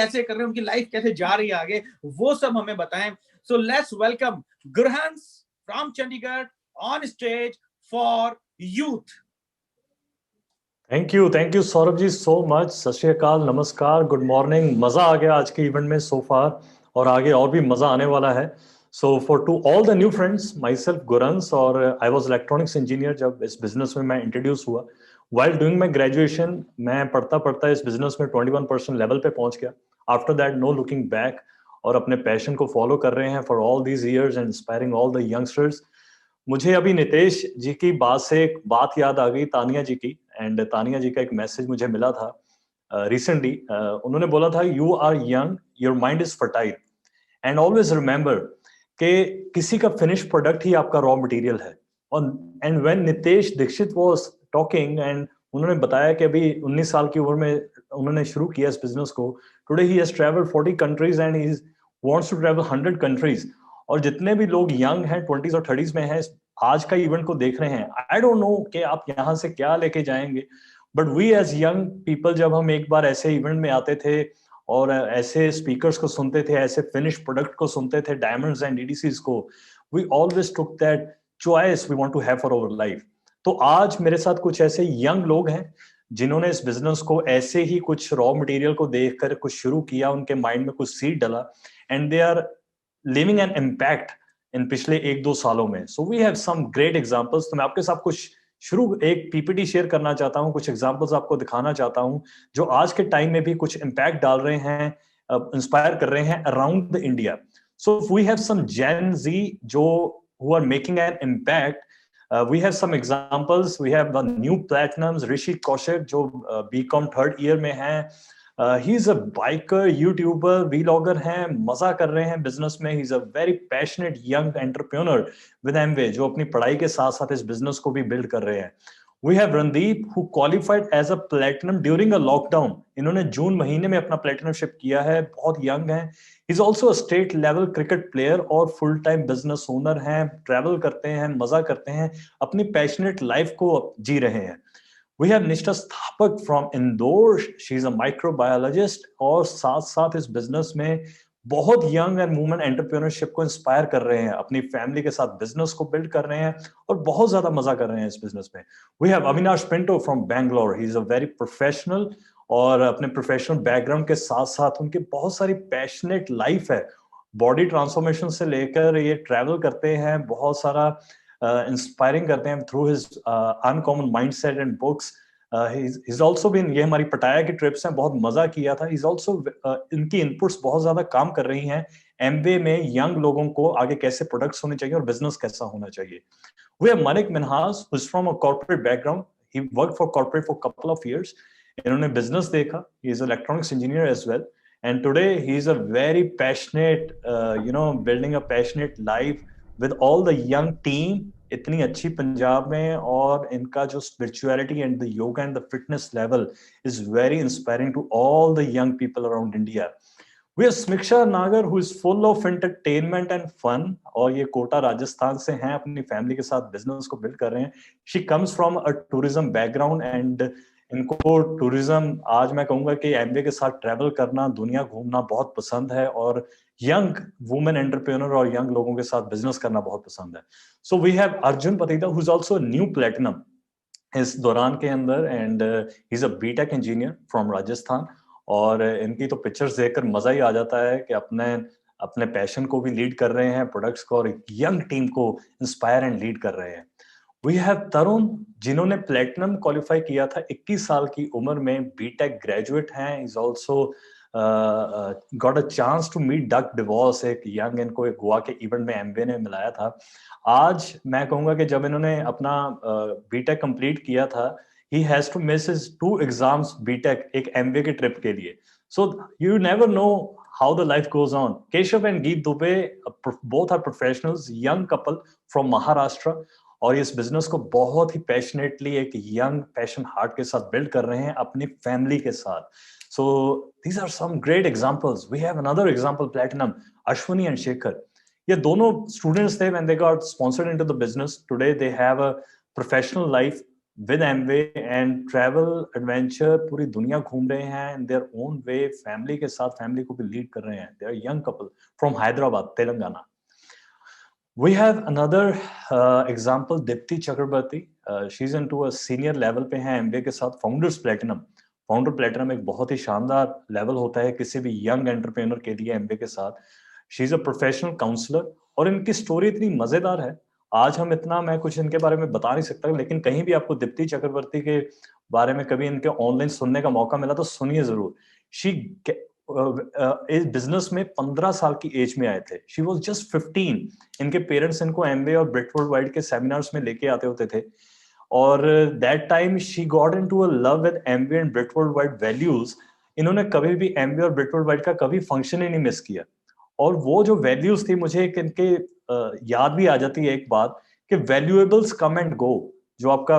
कैसे कर रहे हैं, उनकी लाइफ कैसे जा रही है आगे, वो सब हमें बताएं। So let's welcome Gurhans from Chandigarh on stage for youth. Thank you Saurabh ji so much. Sat Shri अकाल, नमस्कार, गुड मॉर्निंग। मजा आ गया आज के इवेंट में सो फार, और आगे और भी मजा आने वाला है। So for to all the new friends, myself Gurhans, और आई वाज इलेक्ट्रॉनिक्स इंजीनियर जब इस बिजनेस में मैं इंट्रोड्यूस हुआ। वाइल डूइंग माई ग्रेजुएशन, मैं पढ़ता पढ़ता इस बिजनेस में 21% लेवल पे पहुंच गया। After that no looking back, और अपने पैशन को फॉलो कर रहे हैं for all these years and inspiring all the youngsters. मुझे अभी नितेश जी की बात से एक बात याद आ गई, तानिया जी की। एंड तानिया जी का एक मैसेज मुझे मिला था रिसेंटली। उन्होंने बोला था, you are young, your mind is fertile, and always remember कि किसी का फिनिश प्रोडक्ट ही आपका रॉ मटेरियल है। और and when Nitesh Dikshit was talking, and उन्होंने बताया कि अभी 19 साल की उम्र में उन्होंने शुरू किया इस बिजनेस को। Today he has travelled 40 countries and he wants to travel 100 countries. और जितने भी लोग यंग हैं, 20s और 30s में हैं, आज का इवेंट को देख रहे हैं, आई डोंट नो कि आप यहाँ से क्या लेके जाएंगे, but we as young people, जब हम एक बार ऐसे इवेंट में आते थे और ऐसे स्पीकर्स को सुनते थे, ऐसे फिनिश प्रोडक्ट को सुनते थे, डायमंड्स एंड डीडीसीज को, we always took that choice we want to have for our life. तो आज मेरे साथ कुछ ऐसे यंग लोग हैं जिन्होंने इस बिजनेस को ऐसे ही कुछ रॉ मटेरियल को देखकर कुछ शुरू किया, उनके माइंड में कुछ सीड डला, and they are living an impact in पिछले 1-2 सालों में। So we have some great examples. तो मैं आपके साथ कुछ शुरू एक पीपीटी शेयर करना चाहता हूं, कुछ एग्जांपल्स आपको दिखाना चाहता हूं जो आज के टाइम में भी कुछ इम्पैक्ट डाल रहे हैं, इंस्पायर कर रहे हैं around the India. So we have some gen Z जो who are making an impact. We have some examples. We have the new platinums, Rishi Kaushik, जो BCom 3rd ईयर में है। ही is a biker, YouTuber, vlogger हैं, मजा कर रहे हैं business में। ही is a very passionate young entrepreneur with Amway, जो अपनी पढ़ाई के साथ साथ इस बिजनेस को भी बिल्ड कर रहे हैं। We have Randeep, who qualified as a platinum during a lockdown. इन्होंने जून महीने में अपना प्लेटिनमशिप किया है, बहुत यंग है। Is also a state level cricket player और फुल टाइम बिजनेस ओनर हैं, ट्रैवल करते हैं, मजा करते हैं, अपनी पैशनेट लाइफ को जी रहे हैं। We have निष्ठा स्थापक from Indore, she is a microbiologist, और साथ साथ इस बिजनेस में बहुत यंग एंड वुमेन एंटरप्रेन्योरशिप को इंस्पायर कर रहे हैं, अपनी फैमिली के साथ बिजनेस को बिल्ड कर रहे हैं और बहुत ज्यादा मजा कर रहे हैं इस बिजनेस में। We have Avinash Pinto from Bangalore, he is a very professional, और अपने प्रोफेशनल बैकग्राउंड के साथ साथ उनकी बहुत सारी पैशनेट लाइफ है। बॉडी ट्रांसफॉर्मेशन से लेकर ये ट्रैवल करते हैं, बहुत सारा इंस्पायरिंग करते हैं through his uncommon mindset and books. he's also been, ये हमारी पटाया की ट्रिप्स हैं, बहुत मजा किया था। he's also इनकी इनपुट्स बहुत ज्यादा काम कर रही हैं एमबे में, यंग लोगों को आगे कैसे प्रोडक्ट्स होने चाहिए और बिजनेस कैसा होना चाहिए। We have Manik Minhas, who's from a corporate background. He worked for corporate for a couple of years. इन्होंने बिजनेस देखा, he is an electronics engineer as well, and today he is a very passionate, building a passionate life with all the young team, इतनी अच्छी पंजाब में, और इनका जो spirituality and the yoga and the fitness level is very inspiring to all the young people around India. We have Smiksha Nagar, who is full of entertainment and fun, और ये कोटा राजस्थान से हैं, अपनी फैमिली के साथ बिजनेस को build कर रहे हैं। She comes from a tourism background and इनको टूरिज्म, आज मैं कहूंगा कि एमबे के साथ ट्रैवल करना, दुनिया घूमना बहुत पसंद है, और यंग वुमेन एंटरप्रेन्योर और यंग लोगों के साथ बिजनेस करना बहुत पसंद है। So we have Arjun Patida, who is also new platinum इस दौरान के अंदर, and he is a BTech engineer from Rajasthan. और इनकी तो पिक्चर्स देखकर मजा ही आ जाता है कि अपने अपने पैशन को भी लीड कर रहे हैं, प्रोडक्ट्स को, और यंग टीम को इंस्पायर एंड लीड कर रहे हैं। वी हैव तरुण, जिन्होंने प्लेटिनम क्वालिफाई किया था 21 साल की उम्र में, बीटेक ग्रेजुएट हैं। Is also got a chance to meet डक डिवॉर्स, एक यंग, इनको एक गोवा के इवेंट में एमबे ने मिलाया था। आज मैं कहूंगा कि जब इन्होंने अपना बीटेक कंप्लीट किया था, he has to miss his 2 exams BTech एक MBA के ट्रिप के लिए. So you never know how the life goes on. Keshav and Geet Dubey, both are professionals, young couple from Maharashtra, और इस business को बहुत ही पैशनेटली एक young passion heart के साथ बिल्ड कर रहे हैं अपनी फैमिली के साथ. So these are some great examples. We have another example, Platinum, Ashwini and Shekhar. ये दोनों स्टूडेंट्स थे when they got sponsored into the business. Today they have a professional life. with Amway and travel adventure पूरी दुनिया घूम रहे हैं in their own way, family के साथ family को भी lead कर रहे हैं. They are young couple from Hyderabad, Telangana. We have another example, Dipti Chakrabarti. She's into a senior level पे है MBA के साथ Founders Platinum. Founder Platinum एक बहुत ही शानदार लेवल होता है किसी भी यंग एंटरप्रेन्योर के लिए MBA के साथ. She is a professional counsellor और इनकी स्टोरी इतनी मजेदार है. आज हम इतना मैं कुछ इनके बारे में बता नहीं सकता, लेकिन कहीं भी आपको दीप्ति चक्रवर्ती के बारे में कभी इनके ऑनलाइन सुनने का मौका मिला तो सुनिए जरूर. शी इस बिजनेस में 15 साल की एज में आए थे. She was just 15. इनके पेरेंट्स इनको एमबीए और ब्रिट वर्ल्ड वाइड के सेमिनार्स में लेके आते होते थे और that time she got into a love with MBA and Britt world wide values. इन्होंने कभी भी एमबीए और ब्रिट वर्ल्ड वाइड का कभी फंक्शन ही नहीं मिस किया. और वो जो वैल्यूज थी, मुझे एक इनके याद भी आ जाती है एक बात कि वैल्यूएबल्स कम एंड गो. जो आपका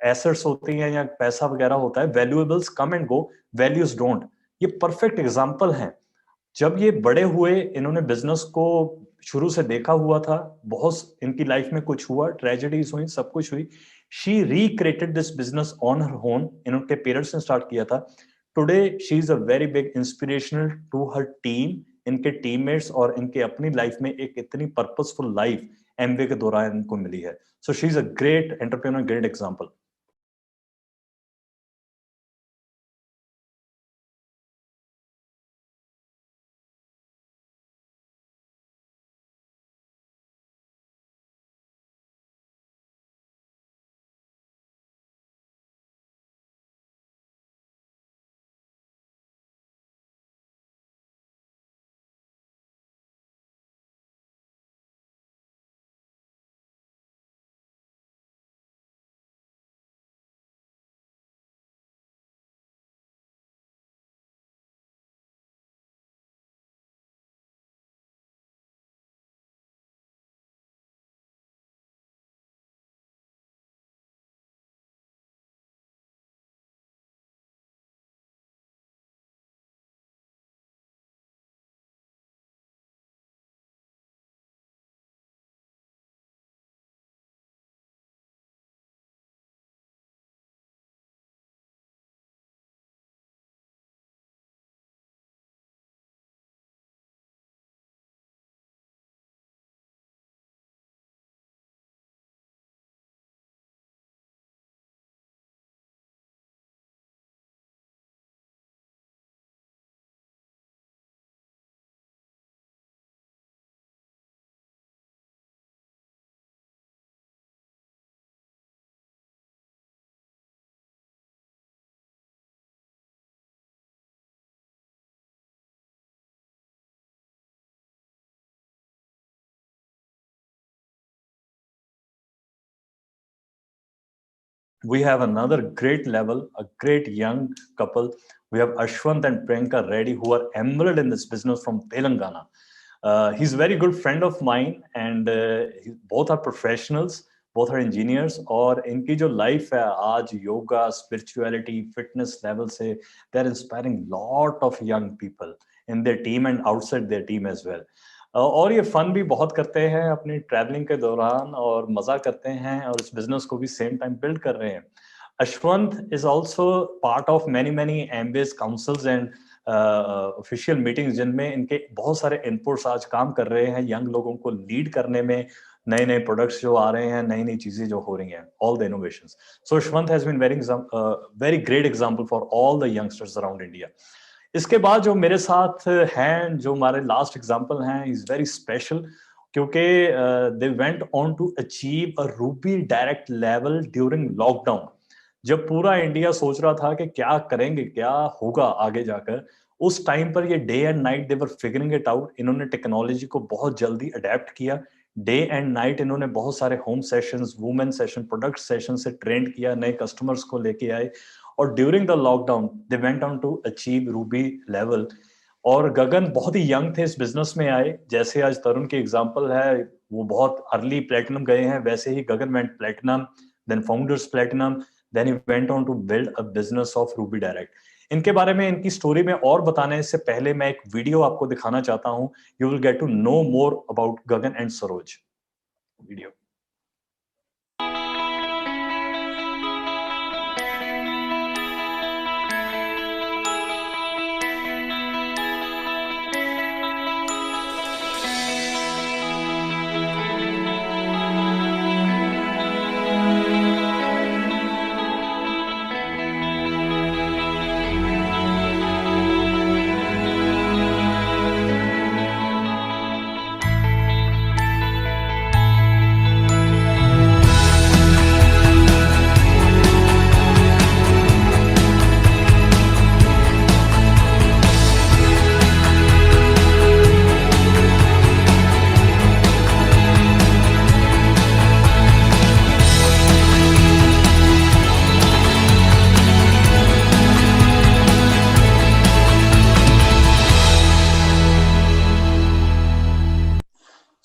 एसेट्स होती हैं या पैसा वगैरह होता है, valuables come and go, values don't. ये परफेक्ट एग्जांपल है. जब ये बड़े हुए, इन्होंने बिजनेस को शुरू से देखा हुआ था, बहुत इनकी लाइफ में कुछ हुआ, ट्रेजेडीज हुई, सब कुछ हुई. She recreated this business on her own. इनके पेरेंट्स ने स्टार्ट किया था. Today she is a very big inspirational to her team. इनके टीममेट्स और इनके अपनी लाइफ में एक इतनी पर्पसफुल लाइफ एमबीए के दौरान इनको मिली है. So she is a great entrepreneur, great example. We have another great level, a great young couple. We have Ashwant and Priyanka Reddy, who are emerald in this business from Telangana. He's a very good friend of mine, and both are professionals, both are engineers. और इनकी जो life है आज yoga, spirituality, fitness level से, they're inspiring lot of young people in their team and outside their team as well. और ये fun भी बहुत करते हैं अपनी ट्रैवलिंग के दौरान और मजा करते हैं और इस बिजनेस को भी सेम टाइम बिल्ड कर रहे हैं. Ashwant is also part of many many MBS councils and official meetings जिनमें इनके बहुत सारे इनपुट्स आज काम कर रहे हैं यंग लोगों को लीड करने में. नए नए प्रोडक्ट्स जो आ रहे हैं, नई नई चीजें जो हो रही हैं, all the innovations. So Ashwant has been very great example for all the youngsters around India. इसके बाद जो मेरे साथ हैं, जो हमारे लास्ट एग्जांपल हैं, इज वेरी स्पेशल क्योंकि they went on to achieve a ruby direct level during lockdown. जब पूरा इंडिया सोच रहा था कि क्या करेंगे, क्या होगा आगे जाकर, उस टाइम पर ये day and night they were figuring it out. इन्होंने टेक्नोलॉजी को बहुत जल्दी अडेप्ट किया. डे एंड नाइट इन्होंने बहुत सारे home sessions, women session, product session से ट्रेंड किया, नए कस्टमर्स को लेके आए और during the lockdown they went on to achieve ruby level. और गगन बहुत ही यंग थे इस बिजनेस में आए. जैसे आज तरुण की एग्जांपल है, वो बहुत अर्ली प्लेटिनम गए हैं, वैसे ही Gagan went platinum, then founders platinum, then he went on to build a business of ruby direct. इनके बारे में, इनकी स्टोरी में और बताने से पहले मैं एक वीडियो आपको दिखाना चाहता हूं. You will get to know more about Gagan and Saroj. Video.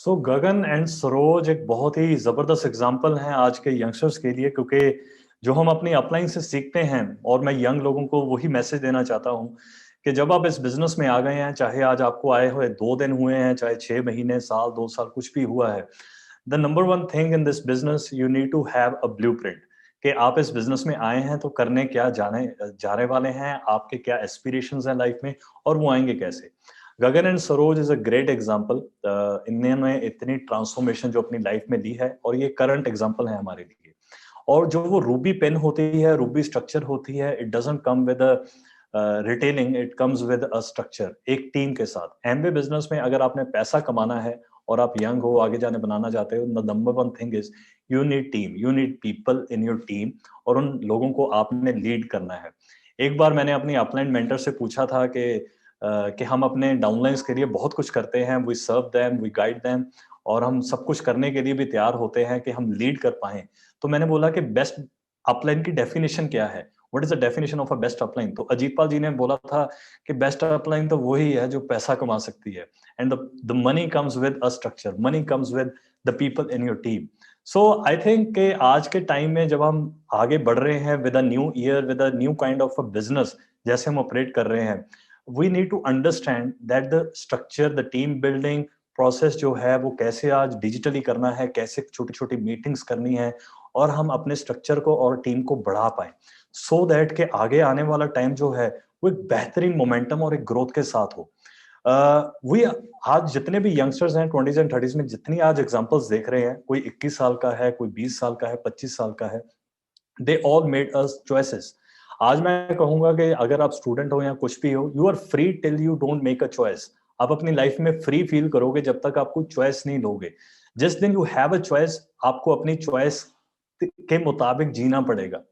So Gagan and Saroj एक बहुत ही जबरदस्त एग्जाम्पल हैं आज के यंगस्टर्स के लिए, क्योंकि जो हम अपनी अपलाइन से सीखते हैं, और मैं यंग लोगों को वही मैसेज देना चाहता हूं कि जब आप इस बिजनेस में आ गए हैं, चाहे आज आपको आए हुए 2 दिन हुए हैं, चाहे 6 महीने, साल, 2 साल, कुछ भी हुआ है, the number one thing in this business, you need to have a blueprint कि आप इस बिजनेस में आए हैं तो करने क्या जाने वाले हैं, आपके क्या एस्पिरेशंस हैं लाइफ में, और वो आएंगे कैसे। Gagan and Saroj is a great example. इन्होंने इतनी ट्रांसफॉर्मेशन जो अपनी लाइफ में ली है, और ये करंट एग्जाम्पल है हमारे लिए। और जो वो रूबी पेन होती है, रूबी स्ट्रक्चर होती है, it doesn't come with retailing, it comes with a structure, एक टीम के साथ। एमबे बिजनेस में अगर आपने पैसा कमाना है और आप यंग हो, आगे जाने बनाना चाहते हो, the number one thing is you need team, you need people in your team, और उन लोगों को आपने लीड करना है। एक बार मैंने अपनी अपलाइन मेंटर से पूछा था कि हम अपने डाउनलाइंस के लिए बहुत कुछ करते हैं, we serve them, we guide them, और हम सब कुछ करने के लिए भी तैयार होते हैं कि हम लीड कर पाए। तो मैंने बोला कि बेस्ट अपलाइन की डेफिनेशन क्या है, what is the definition of a best upline. तो अजीतपाल जी ने बोला था कि बेस्ट अपलाइन तो वही है जो पैसा कमा सकती है, and the money comes with a structure, money comes with the people in your team. So I think कि आज के टाइम में जब हम आगे बढ़ रहे हैं with a new year, with a new kind of a business, जैसे हम ऑपरेट कर रहे हैं, we need to understand that the structure, the team building process जो है वो कैसे आज डिजिटली करना है, कैसे छोटी छोटी मीटिंग्स करनी है, और हम अपने स्ट्रक्चर को और टीम को बढ़ा पाए, सो दैट के आगे आने वाला टाइम जो है वो एक बेहतरीन मोमेंटम और एक ग्रोथ के साथ हो। we आज जितने भी यंगस्टर्स हैं 20s एंड 30s में, जितनी आज एग्जांपल्स देख रहे हैं, कोई 21 साल का है, कोई 20 साल का है, 25 साल का है, they all made us choices. आज मैं कहूंगा कि अगर आप स्टूडेंट हो या कुछ भी हो, you are free till you don't make a choice. आप अपनी लाइफ में फ्री फील करोगे जब तक आप कोई चॉइस नहीं लोगे। जिस दिन यू हैव अ चॉइस, आपको अपनी चॉइस के मुताबिक जीना पड़ेगा।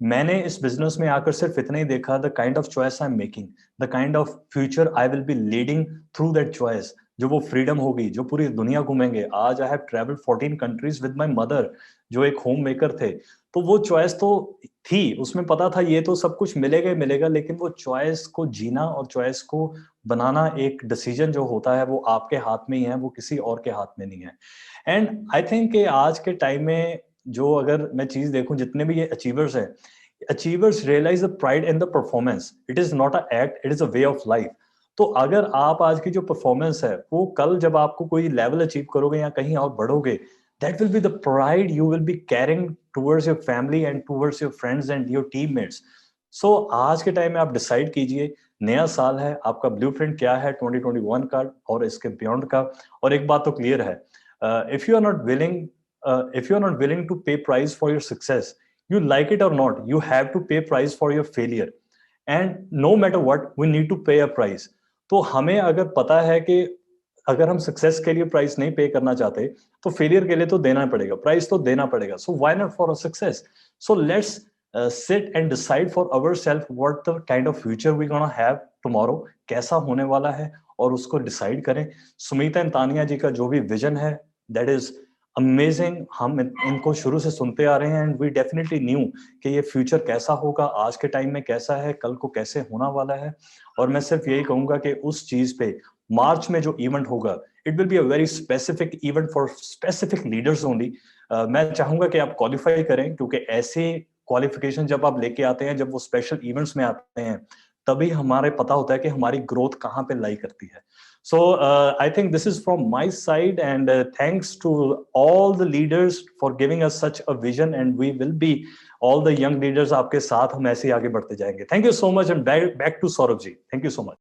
मैंने इस बिजनेस में आकर सिर्फ इतना ही देखा, the kind of choice I am making, the kind of future I will be leading through that choice, जो वो फ्रीडम होगी, जो पूरी दुनिया घूमेंगे। आज I have travelled 14 countries with my mother, जो एक होम मेकर थे। तो वो चॉइस तो थी, उसमें पता था ये तो सब कुछ मिलेगा ही मिलेगा, लेकिन वो चॉइस को जीना और चॉइस को बनाना, एक डिसीजन जो होता है वो आपके हाथ में ही है, वो किसी और के हाथ में नहीं है। एंड आई थिंक आज के टाइम में जो, अगर मैं चीज देखूं, जितने भी ये अचीवर्स हैं, achievers realize the pride in the performance, it is not an act, it is a way of life. तो अगर आप आज की जो परफॉर्मेंस है, वो कल जब आपको कोई लेवल अचीव करोगे या कहीं और बढ़ोगे, that will be the pride you will be carrying towards your family and towards your friends and your teammates. So आज के टाइम में आप डिसाइड कीजिए, नया साल है, आपका ब्लूप्रिंट क्या है 2021 का और इसके बियॉन्ड का। और एक बात तो क्लियर है, if you are not willing, if you are not willing to pay price for your success, you like it or not, you have to pay price for your failure, and no matter what we need to pay a price. तो हमें अगर पता है कि अगर हम success के लिए प्राइस नहीं पे करना चाहते, तो फेलियर के लिए तो देना पड़ेगा, प्राइस तो देना पड़ेगा। So why not for a success? So let's sit and decide for our self what the kind of future we gonna have tomorrow, कैसा होने वाला है, और उसको डिसाइड करें। सुमिता एंड तानिया जी का जो भी विजन है, दैट इज अमेजिंग। हम इनको शुरू से सुनते आ रहे हैं, एंड वी डेफिनेटली न्यू कि ये फ्यूचर कैसा होगा, आज के टाइम में कैसा है, कल को कैसे होना वाला है। और मैं सिर्फ यही कहूंगा कि उस चीज पे मार्च में जो इवेंट होगा, it will be a very specific event for specific leaders only. मैं चाहूंगा कि आप क्वालिफाई करें, क्योंकि ऐसे क्वालिफिकेशन जब आप लेके आते हैं, जब वो स्पेशल इवेंट्स में आते हैं, तभी हमारे पता होता है कि हमारी ग्रोथ कहाँ पे लाई करती है। So I think this is from my side, and thanks to all the leaders for giving us such a vision, and we will be all the young leaders आपके साथ हम ऐसे ही आगे बढ़ते जाएंगे। Thank you so much, and back to Saurabh ji. Thank you so much.